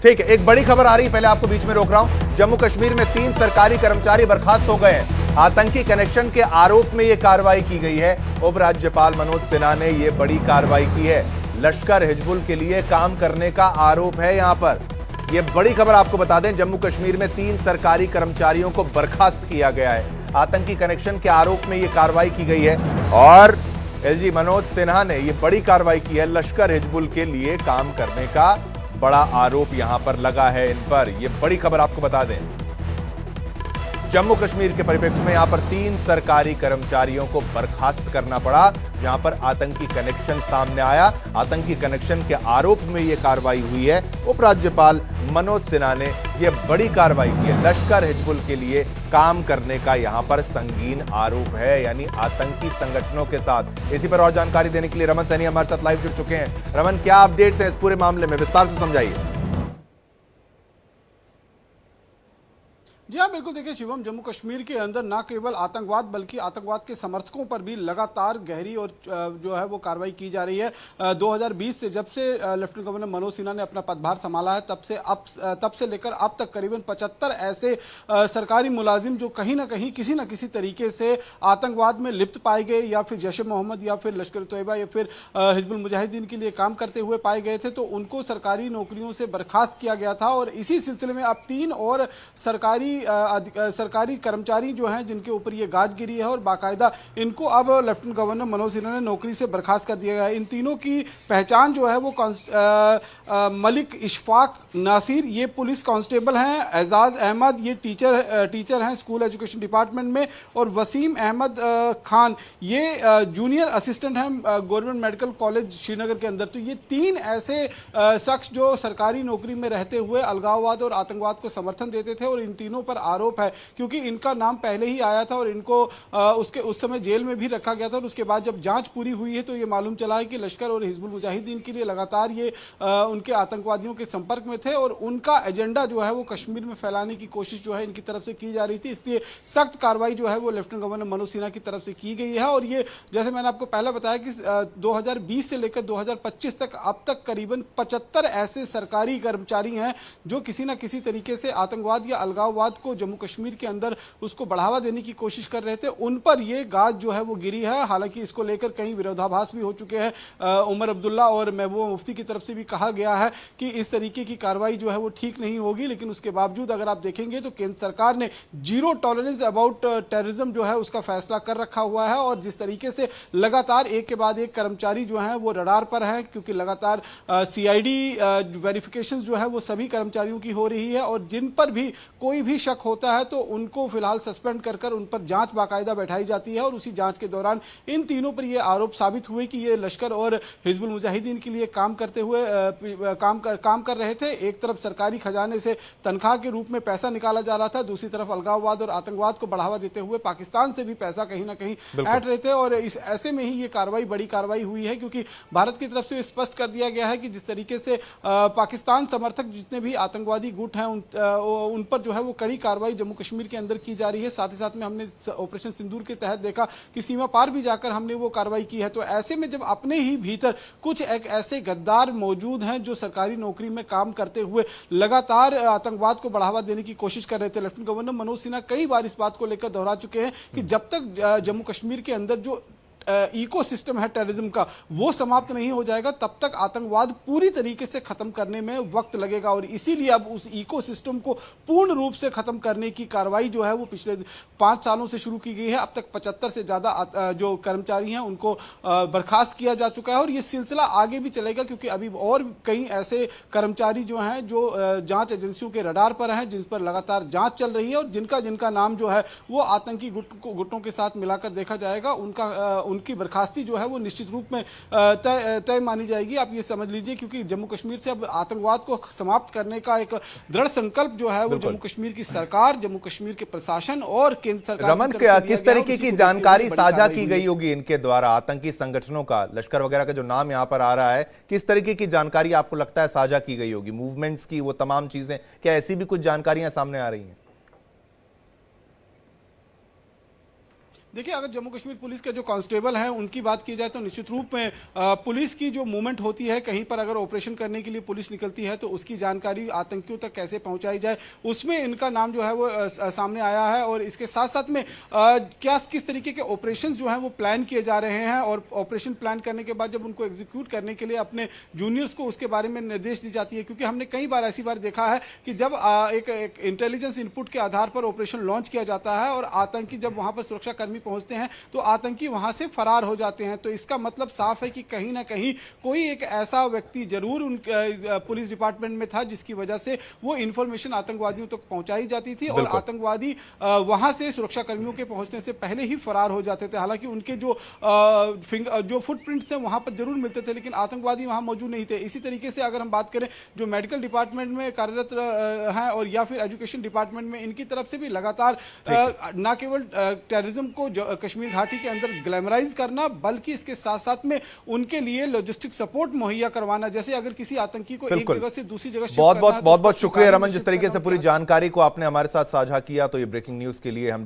ठीक है, एक बड़ी खबर आ रही है, पहले आपको बीच में रोक रहा हूं। जम्मू कश्मीर में 3 सरकारी कर्मचारी बर्खास्त हो गए हैं। आतंकी कनेक्शन के आरोप में यह कार्रवाई की गई है। उपराज्यपाल मनोज सिन्हा ने यह बड़ी कार्रवाई की है। लश्कर हिजबुल के लिए काम करने का आरोप है यहां पर। यह बड़ी खबर आपको बता दें, जम्मू कश्मीर में 3 सरकारी कर्मचारियों को बर्खास्त किया गया है। आतंकी कनेक्शन के आरोप में यह कार्रवाई की गई है और एलजी मनोज सिन्हा ने यह बड़ी कार्रवाई की है। लश्कर हिजबुल के लिए काम करने का बड़ा आरोप यहां पर लगा है इन पर। यह बड़ी खबर आपको बता दें, जम्मू कश्मीर के परिप्रेक्ष्य में यहां पर 3 सरकारी कर्मचारियों को बर्खास्त करना पड़ा, जहां पर आतंकी कनेक्शन सामने आया। आतंकी कनेक्शन के आरोप में यह कार्रवाई हुई है। उपराज्यपाल मनोज सिन्हा ने यह बड़ी कार्रवाई की है। लश्कर हिजबुल के लिए काम करने का यहां पर संगीन आरोप है, यानी आतंकी संगठनों के साथ। इसी पर और जानकारी देने के लिए रमन सैनी हमारे साथ लाइव जुड़ चुके हैं। रमन, क्या अपडेट्स है इस पूरे मामले में, विस्तार से समझाइए। जी हाँ, बिल्कुल। देखिए शिवम, जम्मू कश्मीर के अंदर न केवल आतंकवाद बल्कि आतंकवाद के समर्थकों पर भी लगातार गहरी और जो है वो कार्रवाई की जा रही है। 2020 से जब से लेफ्टिनेंट गवर्नर मनोज सिन्हा ने अपना पदभार संभाला है तब से लेकर अब तक करीबन 75 ऐसे सरकारी मुलाजिम जो कहीं ना कहीं किसी न किसी तरीके से आतंकवाद में लिप्त पाए गए, या फिर जैश ए मोहम्मद या फिर लश्कर तोयबा या फिर हिजबुल मुजाहिदीन के लिए काम करते हुए पाए गए थे, तो उनको सरकारी नौकरियों से बर्खास्त किया गया था। और इसी सिलसिले में अब 3 और सरकारी कर्मचारी जो हैं जिनके ऊपर ये गाज गिरी है और बाकायदा इनको अब लेफ्टिनेंट गवर्नर मनोज सिन्हा ने नौकरी से बर्खास्त कर दिया गया है। इन तीनों की पहचान जो है वो मलिक इशफाक नासिर, ये पुलिस कांस्टेबल हैं। एजाज अहमद, ये टीचर हैं स्कूल एजुकेशन डिपार्टमेंट में। और वसीम अहमद खान, ये जूनियर असिस्टेंट हैं गवर्नमेंट मेडिकल कॉलेज श्रीनगर के अंदर। तो ये 3 ऐसे शख्स जो सरकारी नौकरी में रहते हुए अलगाववाद और आतंकवाद को समर्थन देते थे, और इन तीनों पर आरोप है क्योंकि इनका नाम पहले ही आया था और इनको उस समय जेल में भी रखा गया था। और उसके बाद जब जांच पूरी हुई है तो ये मालूम चला है कि लश्कर और हिजबुल मुजाहिदीन के लिए लगातार ये उनके आतंकवादियों के संपर्क में थे और उनका एजेंडा जो है वो कश्मीर में फैलाने की कोशिश जो है इनकी तरफ से की जा रही थी। इसलिए सख्त कार्रवाई जो है वो लेफ्टिनेंट गवर्नर मनोज सिन्हा की तरफ से की गई है। और ये जैसे मैंने आपको पहले बताया कि 2020 से लेकर 2025 तक अब तक करीबन 75 ऐसे सरकारी कर्मचारी हैं जो किसी न किसी तरीके से आतंकवाद या अलगाववाद को जम्मू कश्मीर के अंदर उसको बढ़ावा देने की कोशिश कर रहे थे। उन पर ये गाज जो है वो गिरी है। हालांकि इसको लेकर कई विरोधाभास भी हो चुके हैं। उमर अब्दुल्ला और महबूबा मुफ्ती की तरफ से भी कहा गया है कि इस तरीके की कार्रवाई जो है वो ठीक नहीं होगी। लेकिन उसके बावजूद अगर आप देखेंगे तो केंद्र सरकार ने जीरो टॉलरेंस अबाउट टेररिज्म जो है उसका फैसला कर रखा हुआ है। और जिस तरीके से लगातार एक के बाद एक कर्मचारी जो है वो रडार पर हैं, क्योंकि लगातार CID वेरिफिकेशन जो है वो सभी कर्मचारियों की हो रही है। और जिन पर भी कोई भी शक होता है तो उनको फिलहाल सस्पेंड कर उन पर जांच बाकायदा बैठाई जाती है। और उसी जांच के दौरान इन तीनों पर ये आरोप साबित हुए कि ये लश्कर और हिजबुल मुजाहिदीन के लिए काम करते हुए काम कर रहे थे। एक तरफ सरकारी खजाने से तनख्वाह के रूप में पैसा निकाला जा रहा था, दूसरी तरफ अलगाववाद और आतंकवाद को बढ़ावा देते हुए पाकिस्तान से भी पैसा कहीं ना कहीं ऐड रहे थे। और इस ऐसे में ही ये कार्रवाई बड़ी कार्रवाई हुई है, क्योंकि भारत की तरफ से स्पष्ट कर दिया गया है कि जिस तरीके से पाकिस्तान समर्थक जितने भी आतंकवादी गुट हैं उन पर जो है वो कड़ी कार्रवाई जम्मू कश्मीर के अंदर की जा रही है। साथ ही साथ में हमने ऑपरेशन सिंदूर के तहत देखा कि सीमा पार भी जाकर हमने वो कार्रवाई की है। तो ऐसे में जब अपने ही भीतर कुछ एक ऐसे गद्दार मौजूद हैं जो सरकारी नौकरी में काम करते हुए लगातार आतंकवाद को बढ़ावा देने की कोशिश कर रहे थे, लेफ्टिनेंट गवर्नर मनोज सिन्हा कई बार इस बात को लेकर दोहरा चुके हैं कि जब तक जम्मू कश्मीर के अंदर जो इकोसिस्टम है टेररिज्म का वो समाप्त नहीं हो जाएगा तब तक आतंकवाद पूरी तरीके से खत्म करने में वक्त लगेगा। और इसीलिए अब उस इकोसिस्टम को पूर्ण रूप से खत्म करने की कार्रवाई जो है वो पिछले 5 सालों से शुरू की गई है। अब तक 75 से ज्यादा जो कर्मचारी हैं उनको बर्खास्त किया जा चुका है और ये सिलसिला आगे भी चलेगा, क्योंकि अभी और कई ऐसे कर्मचारी जो हैं जो जांच एजेंसियों के रडार पर हैं, जिन पर लगातार जांच चल रही है और जिनका नाम जो है वो आतंकी गुटों के साथ मिलाकर देखा जाएगा। उनकी बर्खास्ती जो है वो निश्चित रूप में तय मानी जाएगी। आप ये समझ लीजिए, क्योंकि जम्मू कश्मीर से अब आतंकवाद को समाप्त करने का एक दृढ़ संकल्प जो है वो जम्मू कश्मीर की सरकार, जम्मू कश्मीर के प्रशासन और केंद्र सरकार। रमन, किस तरीके की जानकारी साझा की गई होगी इनके द्वारा आतंकी संगठनों का, लश्कर वगैरह का जो नाम यहां पर आ रहा है, किस तरीके की जानकारी आपको लगता है साझा की गई होगी? मूवमेंट्स की वो तमाम चीजें, क्या ऐसी भी कुछ जानकारियां सामने आ रही हैं? देखिए, अगर जम्मू कश्मीर पुलिस के जो कांस्टेबल हैं उनकी बात की जाए तो निश्चित रूप में पुलिस की जो मूवमेंट होती है, कहीं पर अगर ऑपरेशन करने के लिए पुलिस निकलती है तो उसकी जानकारी आतंकियों तक कैसे पहुंचाई जाए, उसमें इनका नाम जो है वो सामने आया है। और इसके साथ साथ में क्या किस तरीके के ऑपरेशन जो हैं वो प्लान किए जा रहे हैं, और ऑपरेशन प्लान करने के बाद जब उनको एग्जीक्यूट करने के लिए अपने जूनियर्स को उसके बारे में निर्देश दी जाती है। क्योंकि हमने कई बार ऐसी बार देखा है कि जब एक इंटेलिजेंस इनपुट के आधार पर ऑपरेशन लॉन्च किया जाता है और आतंकी जब वहां पर सुरक्षा कर्मी पहुंचते हैं तो आतंकी वहां से फरार हो जाते हैं। तो इसका मतलब साफ है कि कहीं ना कहीं कोई एक ऐसा व्यक्ति जरूर उन पुलिस डिपार्टमेंट में था जिसकी वजह से वो इंफॉर्मेशन आतंकवादियों तक पहुंचाई जाती थी और आतंकवादी वहां से सुरक्षा कर्मियों के पहुंचने से पहले ही फरार हो जाते थे। हालांकि उनके जो फुटप्रिंट्स हैं वहां पर जरूर मिलते थे, लेकिन आतंकवादी वहां मौजूद नहीं थे। इसी तरीके से अगर हम बात करें जो मेडिकल डिपार्टमेंट में कार्यरत हैं और या फिर एजुकेशन डिपार्टमेंट में, इनकी तरफ से भी लगातार न केवल टेररिज्म को कश्मीर घाटी के अंदर ग्लैमराइज करना, बल्कि इसके साथ साथ में उनके लिए लॉजिस्टिक सपोर्ट मुहैया करवाना। जैसे अगर किसी आतंकी को एक जगह से दूसरी जगह शिफ्ट करना है, बहुत शुक्रिया रमन, जिस तरीके से पूरी जानकारी को आपने हमारे साथ साझा किया। तो ये ब्रेकिंग न्यूज के लिए हम